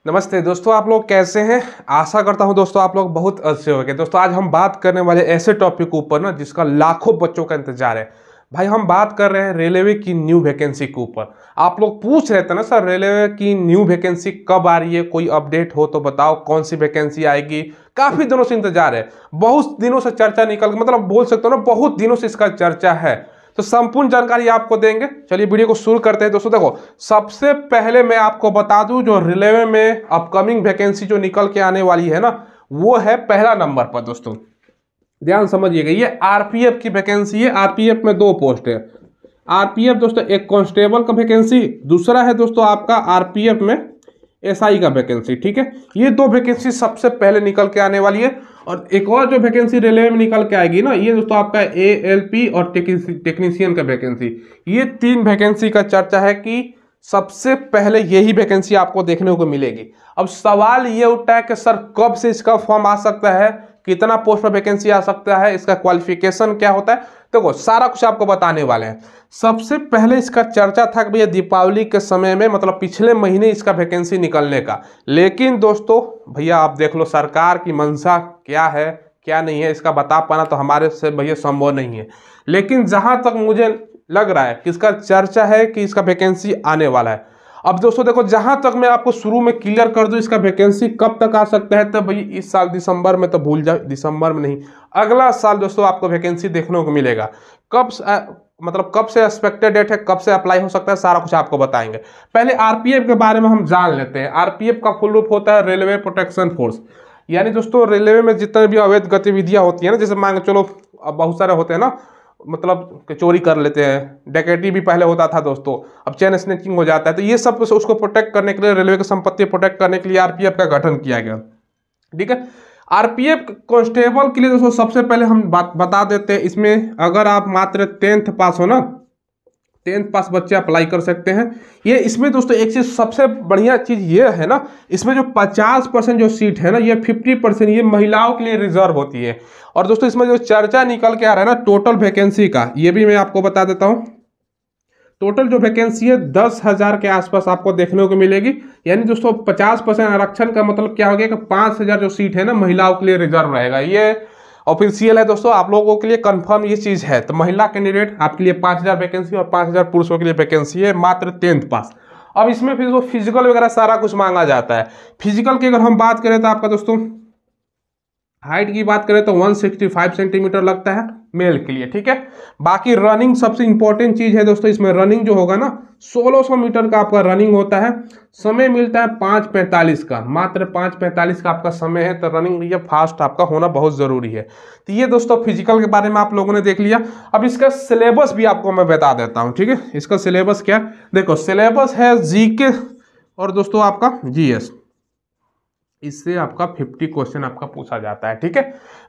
नमस्ते दोस्तों, आप लोग कैसे हैं। आशा करता हूं दोस्तों आप लोग बहुत अच्छे होंगे। दोस्तों आज हम बात करने वाले ऐसे टॉपिक के ऊपर ना जिसका लाखों बच्चों का इंतजार है। भाई हम बात कर रहे हैं रेलवे की न्यू वैकेंसी के ऊपर। आप लोग पूछ रहे थे ना सर रेलवे की न्यू वैकेंसी कब आ रही है, कोई अपडेट हो तो बताओ, कौन सी वैकेंसी आएगी। काफी दिनों से इंतजार है, बहुत दिनों से चर्चा निकल मतलब बोल सकते हो ना, बहुत दिनों से इसका चर्चा है। तो संपूर्ण जानकारी आपको देंगे। चलिए वीडियो को शुरू करते हैं। दोस्तों देखो, सबसे पहले मैं आपको बता दूं जो रेलवे में अपकमिंग वैकेंसी जो निकल के आने वाली है ना, वो है पहला नंबर पर। दोस्तों ध्यान समझिएगा, ये आरपीएफ की वैकेंसी है। आरपीएफ में 2 पोस्ट है। आरपीएफ दोस्तों एक कांस्टेबल का वैकेंसी, दूसरा है दोस्तों आपका आरपीएफ में एसआई का वैकेंसी। ठीक है, ये 2 वैकेंसी सबसे पहले निकल के आने वाली है। और एक और जो वैकेंसी रेलवे में निकल के आएगी ना, ये दोस्तों आपका एएलपी और टेक्नीशियन का वैकेंसी। ये 3 वैकेंसी का चर्चा है कि सबसे पहले यही वैकेंसी आपको देखने को मिलेगी। अब सवाल ये उठता है कि सर कब से इसका फॉर्म आ सकता है, कितना पोस्ट पर वैकेंसी आ सकता है, इसका क्वालिफिकेशन क्या होता है। देखो सारा कुछ आपको बताने वाले हैं। सबसे पहले इसका चर्चा था कि भैया दीपावली के समय में, मतलब पिछले महीने इसका वैकेंसी निकलने का। लेकिन दोस्तों भैया आप देख लो सरकार की मंशा क्या है क्या नहीं है, इसका बता पाना तो हमारे से भैया संभव नहीं है। लेकिन जहां तक मुझे लग रहा है कि इसका चर्चा है कि इसका वैकेंसी आने वाला है। अब दोस्तों देखो, जहां तक मैं आपको शुरू में क्लियर कर दूं इसका वैकेंसी कब तक आ सकता है, तो भाई इस साल दिसंबर में तो भूल जाओ, दिसंबर में नहीं, अगला साल दोस्तों आपको वैकेंसी देखने को मिलेगा। कब मतलब कब से एक्सपेक्टेड डेट है, कब से अप्लाई हो सकता है, सारा कुछ आपको बताएंगे। पहले आरपीएफ के बारे में हम जान लेते हैं। आरपीएफ का फुल रूप होता है रेलवे प्रोटेक्शन फोर्स। यानी दोस्तों रेलवे में जितने भी अवैध गतिविधियां होती है ना, जैसे मान के चलो अब बहुत सारे होते हैं ना, मतलब चोरी कर लेते हैं, डकैती भी पहले होता था दोस्तों, अब चेन स्नैचिंग हो जाता है। तो ये सब उसको प्रोटेक्ट करने के लिए, रेलवे की संपत्ति प्रोटेक्ट करने के लिए आरपीएफ का गठन किया गया। ठीक है, आरपीएफ कांस्टेबल के लिए दोस्तों सबसे पहले हम बता देते हैं, इसमें अगर आप मात्र 10th पास हो ना, 10th पास बच्चे अप्लाई कर सकते हैं। ये इसमें दोस्तों एक चीज सबसे बढ़िया चीज ये है ना, इसमें जो 50% जो सीट है ना, ये 50% ये महिलाओं के लिए रिजर्व होती है। और दोस्तों इसमें जो चर्चा निकल के आ रहा है ना टोटल वैकेंसी का, ये भी मैं आपको बता देता हूं। टोटल जो वैकेंसी है 10,000 के आसपास आपको देखने को मिलेगी। यानी दोस्तों 50% आरक्षण का मतलब क्या हो गया कि 5,000 जो सीट है ना महिलाओं के लिए रिजर्व रहेगा। ये ऑफिशियल है दोस्तों, आप लोगों के लिए कंफर्म ये चीज है। तो महिला कैंडिडेट आपके लिए 5,000 वैकेंसी और 5,000 पुरुषों के लिए वैकेंसी है, मात्र 10th पास। अब इसमें फिर वो फिजिकल वगैरह सारा कुछ मांगा जाता है। फिजिकल की अगर हम बात करें तो आपका दोस्तों हाइट की बात करें तो 165 सेंटीमीटर लगता है मेल के लिए। ठीक है, बाकी रनिंग सबसे इंपॉर्टेंट चीज है दोस्तों। इसमें रनिंग जो होगा ना 1600 मीटर का आपका रनिंग होता है। समय मिलता है 5:45 का, मात्र 5:45 का आपका समय है। तो रनिंग ये फास्ट आपका होना बहुत जरूरी है। तो ये दोस्तों फिजिकल के बारे में आप लोगों ने देख लिया। अब इसका सिलेबस भी आपको मैं बता देता हूँ। ठीक है, इसका सिलेबस क्या, देखो सिलेबस है जीके और दोस्तों आपका जीएस। इससे आपका 50 क्वेश्चन आपका पूछा जाता है। ठीक है,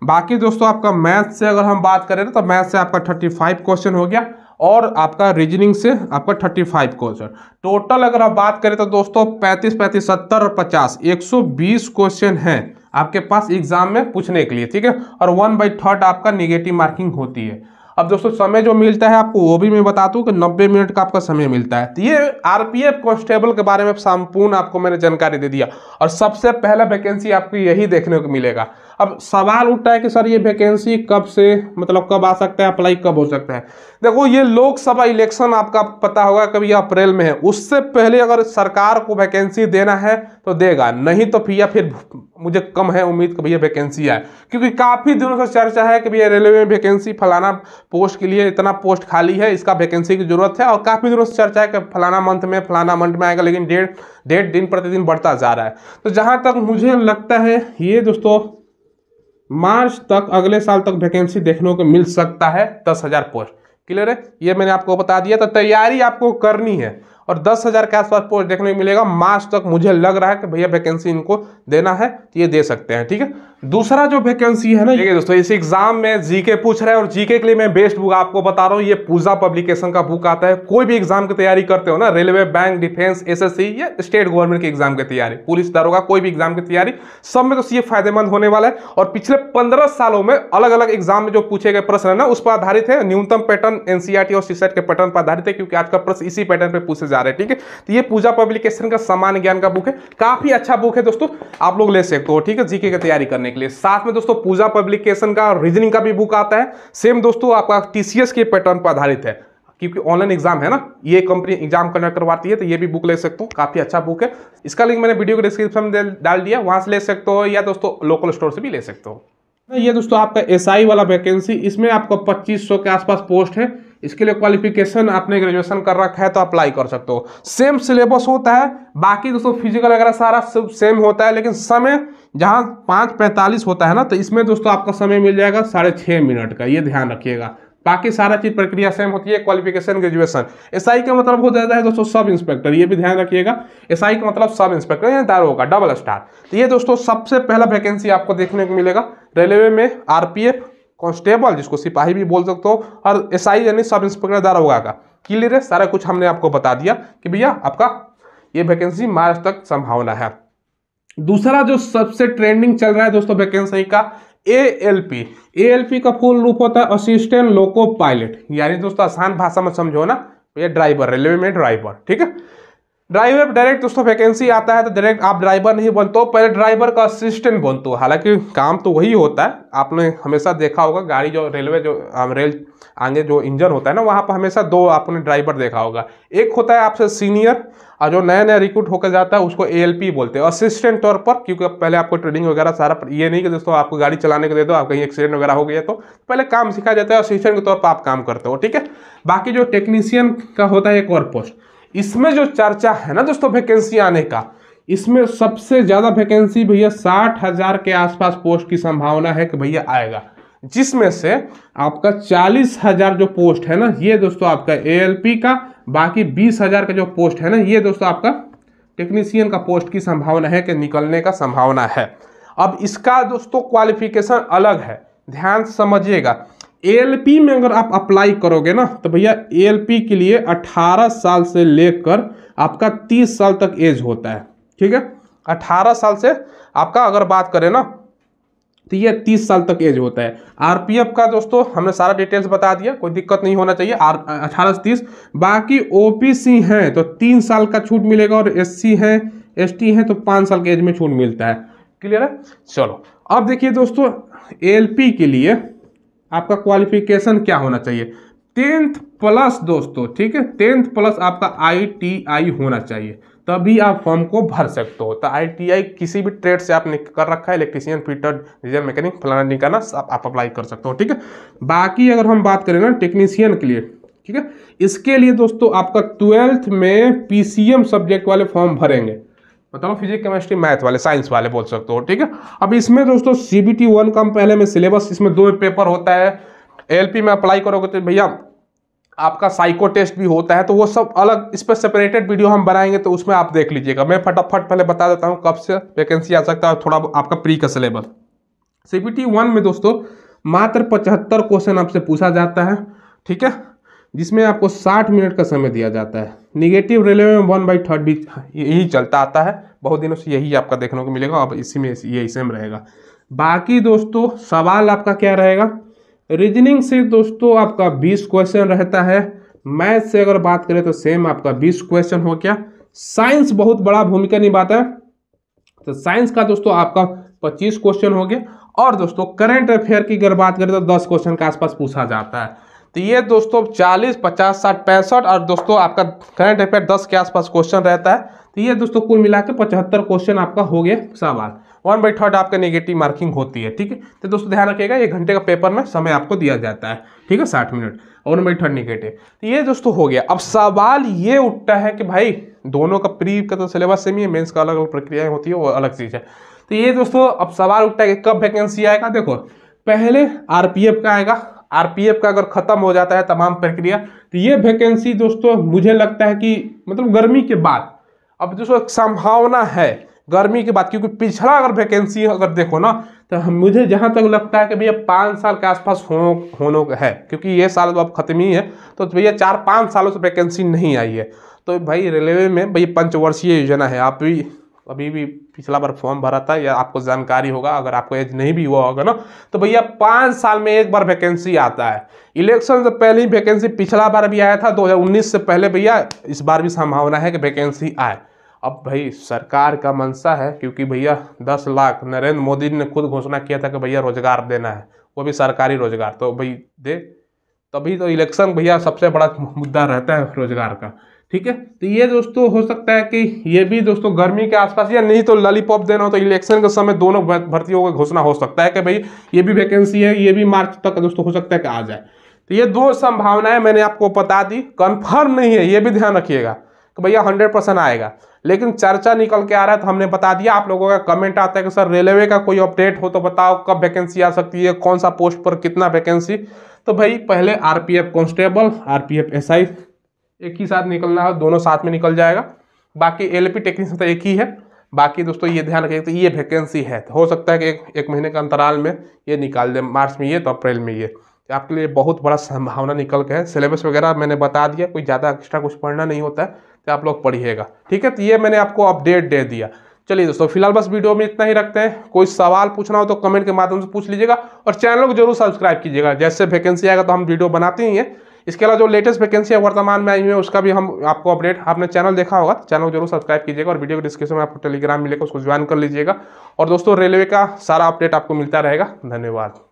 बाकी दोस्तों आपका मैथ से अगर हम बात करें तो मैथ से आपका 35 क्वेश्चन हो गया और आपका रीजनिंग से आपका 35 क्वेश्चन। टोटल अगर आप बात करें तो दोस्तों 35, 35, 70 और 50, 120 क्वेश्चन हैं आपके पास एग्जाम में पूछने के लिए। ठीक है, और 1/3 आपका निगेटिव मार्किंग होती है। अब दोस्तों समय जो मिलता है आपको वो भी मैं बता दूं कि 90 मिनट का आपका समय मिलता है। तो ये आरपीएफ कांस्टेबल के बारे में संपूर्ण आपको मैंने जानकारी दे दिया और सबसे पहला वैकेंसी आपको यही देखने को मिलेगा। अब सवाल उठता है कि सर ये वैकेंसी कब से, मतलब कब आ सकता है, अप्लाई कब हो सकता है। देखो ये लोकसभा इलेक्शन आपका पता होगा कभी अप्रैल में है, उससे पहले अगर सरकार को वैकेंसी देना है तो देगा, नहीं तो फिर मुझे कम है उम्मीद कि भैया वैकेंसी आए। क्योंकि काफी दिनों से चर्चा है कि भैया रेलवे में वैकेंसी फलाना पोस्ट के लिए इतना पोस्ट खाली है, इसका वैकेंसी की जरूरत है। और काफी दिनों से चर्चा है कि फलाना मंथ में आएगा, लेकिन डेट दिन प्रतिदिन बढ़ता जा रहा है। तो जहां तक मुझे लगता है ये दोस्तों मार्च तक, अगले साल तक वैकेंसी देखने को मिल सकता है। 10,000 पोस्ट क्लियर है, ये मैंने आपको बता दिया। तो तैयारी आपको करनी है और 10,000 के आसपास पोस्ट देखने को मिलेगा। मार्च तक मुझे लग रहा है कि भैया वैकेंसी इनको देना है तो ये दे सकते हैं। ठीक है, दूसरा जो वैकेंसी है ना, देखिए दोस्तों, इस एग्जाम में जीके पूछ रहे हैं और जीके के लिए मैं बेस्ट बुक आपको बता रहा हूँ, ये पूजा पब्लिकेशन का बुक आता है। कोई भी एग्जाम की तैयारी करते हो ना, रेलवे, बैंक, डिफेंस, एसएससी या स्टेट गवर्नमेंट के एग्जाम की तैयारी, पुलिस, दारोगा, कोई भी एग्जाम की तैयारी, सब में तो ये फायदेमंद होने वाला है। और पिछले 15 सालों में अलग अलग एग्जाम में जो पूछे गए प्रश्न है ना, उस पर आधारित है। न्यूनतम पैटर्न एनसीईआरटी और सीसेट के पैटर्न पर आधारित है, क्योंकि आज का प्रश्न इसी पैटर्न पे पूछे जा रहे हैं। ठीक है, तो ये पूजा पब्लिकेशन का सामान्य ज्ञान का बुक है, काफी अच्छा बुक है दोस्तों, आप लोग ले सकते हो। ठीक है, जीके की तैयारी करने के लिए। साथ में दोस्तों पूजा पब्लिकेशन का रीजनिंग का भी बुक आता है, सेम दोस्तों आपका टीसीएस के पैटर्न पर आधारित है, क्योंकि ऑनलाइन एग्जाम है ना, ये कंपनी एग्जाम कंडक्ट करवाती है, तो ये भी बुक ले सकते हो, काफी अच्छा बुक है। इसका लिंक मैंने वीडियो के डिस्क्रिप्शन में डाल दिया, वहां से ले सकते हो, या दोस्तों लोकल स्टोर से भी ले सकते हो। ये दोस्तों आपका एसआई वाला वैकेंसी, इसमें आपको 2500 के आसपास पोस्ट है। इसके लिए क्वालिफिकेशन आपने ग्रेजुएशन कर रखा है तो अप्लाई कर सकते हो। सेम सिलेबस होता है, बाकी दोस्तों फिजिकल वगैरह सारा सब सेम होता है, लेकिन समय जहां 5:45 होता है ना, तो इसमें दोस्तों आपका समय मिल जाएगा 6.5 मिनट का, ये ध्यान रखिएगा। बाकी सारा चीज प्रक्रिया सेम होती है, क्वालिफिकेशन, ग्रेजुएशन। एसआई का मतलब हो जाता है दोस्तों सब इंस्पेक्टर, ये भी ध्यान रखिएगा। एसआई का मतलब सब इंस्पेक्टर या दारोगा, डबल स्टार। तो ये दोस्तों सबसे पहला वैकेंसी आपको देखने को मिलेगा रेलवे में, आरपीएफ, कांस्टेबल जिसको सिपाही भी बोल सकते हो, और एसआई यानी सब इंस्पेक्टर दारोगा का। क्लियर है, सारा कुछ हमने आपको बता दिया कि भैया आपका ये वैकेंसी मार्च तक संभावना है। दूसरा जो सबसे ट्रेंडिंग चल रहा है दोस्तों वैकेंसी का, एएलपी। एएलपी का फुल रूप होता है असिस्टेंट लोको पायलट, यानी दोस्तों आसान भाषा में समझो ना, ये ड्राइवर, रेलवे में ड्राइवर। ठीक है, ड्राइवर डायरेक्ट दोस्तों वैकेंसी आता है तो डायरेक्ट आप ड्राइवर नहीं बनते हो, पहले ड्राइवर का असिस्टेंट बनते हो। हालांकि काम तो वही होता है, आपने हमेशा देखा होगा गाड़ी जो रेलवे जो रेल आगे जो इंजन होता है ना, वहां पर हमेशा दो आपने ड्राइवर देखा होगा। एक होता है आपसे सीनियर, और जो नया नया रिक्रूट होकर जाता है उसको एएलपी बोलते हैं, असिस्टेंट तौर पर, क्योंकि पहले आपको ट्रेनिंग वगैरह सारा, ये नहीं कि दोस्तों आपको गाड़ी चलाने को दे दो, आप कहीं एक्सीडेंट वगैरह हो गया तो पहले काम सिखाया जाता है, असिस्टेंट के तौर पर आप काम करते हो। ठीक है, बाकी जो टेक्नीशियन का होता है एक और पोस्ट, इसमें जो चर्चा है ना दोस्तों वैकेंसी आने का, इसमें सबसे ज्यादा वैकेंसी भैया 60,000 के आसपास पोस्ट की संभावना है कि भैया आएगा, जिसमें से आपका 40,000 जो पोस्ट है ना, ये दोस्तों आपका एएलपी का, बाकी 20,000 का जो पोस्ट है ना, ये दोस्तों आपका टेक्नीशियन का पोस्ट की संभावना है कि निकलने का संभावना है। अब इसका दोस्तों क्वालिफिकेशन अलग है, ध्यान से समझिएगा। एएलपी में अगर आप अप्लाई करोगे ना, तो भैया एएलपी के लिए 18 साल से लेकर आपका 30 साल तक एज होता है। ठीक है, 18 साल से आपका अगर बात करें ना, तो ये 30 साल तक एज होता है। आरपीएफ का दोस्तों हमने सारा डिटेल्स बता दिया, कोई दिक्कत नहीं होना चाहिए। 18 से 30, बाकी ओबीसी हैं तो 3 साल का छूट मिलेगा, और एससी है, एसटी है तो 5 साल के एज में छूट मिलता है। क्लियर है, चलो अब देखिए दोस्तों, एएलपी के लिए आपका क्वालिफिकेशन क्या होना चाहिए, 10th प्लस दोस्तों। ठीक है, 10th प्लस आपका ITI होना चाहिए, तभी आप फॉर्म को भर सकते हो। तो ITI किसी भी ट्रेड से आपने कर रखा है, इलेक्ट्रीशियन, फिटर, डीजल मैकेनिक, फलाना निकालना, आप अप्लाई कर सकते हो। ठीक है, बाकी अगर हम बात करें ना टेक्नीशियन के लिए, ठीक है, इसके लिए दोस्तों आपका 12th में PCM सब्जेक्ट वाले फॉर्म भरेंगे, मतलब फिजिक्स, केमिस्ट्री, मैथ वाले, साइंस वाले बोल सकते हो। ठीक है, अब इसमें दोस्तों CBT 1 का पहले में सिलेबस, इसमें 2 पेपर होता है। एएलपी में अप्लाई करोगे तो भैया आपका साइको टेस्ट भी होता है, तो वो सब अलग, इस पर सेपरेटेड वीडियो हम बनाएंगे, तो उसमें आप देख लीजिएगा। मैं फटाफट पहले बता देता हूँ कब से वैकेंसी आ सकता है, थोड़ा आपका प्री का सिलेबस। CBT 1 में दोस्तों मात्र 75 क्वेश्चन आपसे पूछा जाता है। ठीक है, जिसमें आपको 60 मिनट का समय दिया जाता है। निगेटिव रेलवे में 1/3 भी यही चलता आता है, बहुत दिनों से यही आपका देखने को मिलेगा, अब इसी में यही सेम रहेगा। बाकी दोस्तों सवाल आपका क्या रहेगा, रीजनिंग से दोस्तों आपका 20 क्वेश्चन रहता है। मैथ से अगर बात करें तो सेम आपका 20 क्वेश्चन हो गया। साइंस बहुत बड़ा भूमिका निभाता है, तो साइंस का दोस्तों आपका 25 क्वेश्चन हो गया। और दोस्तों करंट अफेयर की अगर बात करें तो 10 क्वेश्चन के आसपास पूछा जाता है। तो ये दोस्तों 40, 50, 60, 65, और दोस्तों आपका करंट अफेयर 10 के आसपास क्वेश्चन रहता है। तो ये दोस्तों कुल मिला के 75 क्वेश्चन आपका हो गया सवाल। 1/3 आपका नेगेटिव मार्किंग होती है। ठीक है, तो दोस्तों ध्यान रखिएगा, 1 घंटे का पेपर में समय आपको दिया जाता है। ठीक है, 60 मिनट, 1/3 नेगेटिव। तो ये दोस्तों हो गया। अब सवाल ये उठता है कि भाई दोनों का प्री का तो सिलेबस सेम ही है, मेंस का अलग अलग प्रक्रियाएं होती है, वो अलग चीज़ है। तो ये दोस्तों अब सवाल उठता है कि कब वैकेंसी आएगा। देखो पहले आरपीएफ का आएगा, आरपीएफ का अगर खत्म हो जाता है तमाम प्रक्रिया, तो ये वैकेंसी दोस्तों मुझे लगता है कि मतलब गर्मी के बाद, अब दोस्तों संभावना है गर्मी की बात, क्योंकि पिछला अगर वैकेंसी अगर देखो ना तो मुझे जहाँ तक लगता है कि भैया 5 साल के आसपास होने है, क्योंकि ये साल तो अब खत्म ही है, तो भैया 4-5 सालों से वैकेंसी नहीं आई है। तो भाई रेलवे में भाई पंचवर्षीय योजना है, आप भी अभी भी पिछला बार फॉर्म भरा था या आपको जानकारी होगा, अगर आपको एज नहीं भी हुआ होगा ना, तो भैया 5 साल में एक बार वैकेंसी आता है। इलेक्शन से पहले ही वैकेंसी पिछला बार भी आया था 2019 से पहले, भैया इस बार भी संभावना है कि वैकेंसी आए। अब भाई सरकार का मंशा है, क्योंकि भैया 10 लाख नरेंद्र मोदी ने खुद घोषणा किया था कि भैया रोजगार देना है, वो भी सरकारी रोजगार, तो भाई दे, तभी तो इलेक्शन भैया सबसे बड़ा मुद्दा रहता है रोजगार का। ठीक है, तो ये दोस्तों हो सकता है कि ये भी दोस्तों गर्मी के आसपास, या नहीं तो लॉलीपॉप देना हो तो इलेक्शन के समय दोनों भर्तियों की घोषणा हो सकता है कि भाई ये भी वैकेंसी है, ये भी मार्च तक दोस्तों हो सकता है कि आ जाए। तो ये 2 संभावनाएं मैंने आपको बता दी, कंफर्म नहीं है, ये भी ध्यान रखिएगा कि भैया 100% आएगा, लेकिन चर्चा निकल के आ रहा है तो हमने बता दिया। आप लोगों का कमेंट आता है कि सर रेलवे का कोई अपडेट हो तो बताओ, कब वैकेंसी आ सकती है, कौन सा पोस्ट पर कितना वैकेंसी। तो भाई पहले आरपीएफ कांस्टेबल, आरपीएफ एसआई एक ही साथ निकलना है, दोनों साथ में निकल जाएगा। बाकी एलपी टेक्नीशियन तो एक ही है। बाकी दोस्तों ये ध्यान रखिए, तो ये वैकेंसी है, तो हो सकता है कि एक महीने के अंतराल में ये निकाल दे, मार्च में ये तो अप्रैल में ये, तो आपके लिए बहुत बड़ा संभावना निकल के है। सिलेबस वगैरह मैंने बता दिया, कोई ज़्यादा एक्स्ट्रा कुछ पढ़ना नहीं होता है, तो आप लोग पढ़िएगा। ठीक है, तो ये मैंने आपको अपडेट दे दिया। चलिए दोस्तों, फिलहाल बस वीडियो में इतना ही रखते हैं। कोई सवाल पूछना हो तो कमेंट के माध्यम से पूछ लीजिएगा, और चैनल को जरूर सब्सक्राइब कीजिएगा। जैसे वैकेंसी आएगा तो हम वीडियो बनाते ही हैं। इसके अलावा जो लेटेस्ट वैकेंसी है वर्तमान में आई हुई है उसका भी हम आपको अपडेट, आपने चैनल देखा होगा, चैनल को जरूर सब्सक्राइब कीजिएगा, और वीडियो के डिस्क्रिप्शन में आपको टेलीग्राम मिलेगा, उसको ज्वाइन कर लीजिएगा। और दोस्तों रेलवे का सारा अपडेट आपको मिलता रहेगा। धन्यवाद।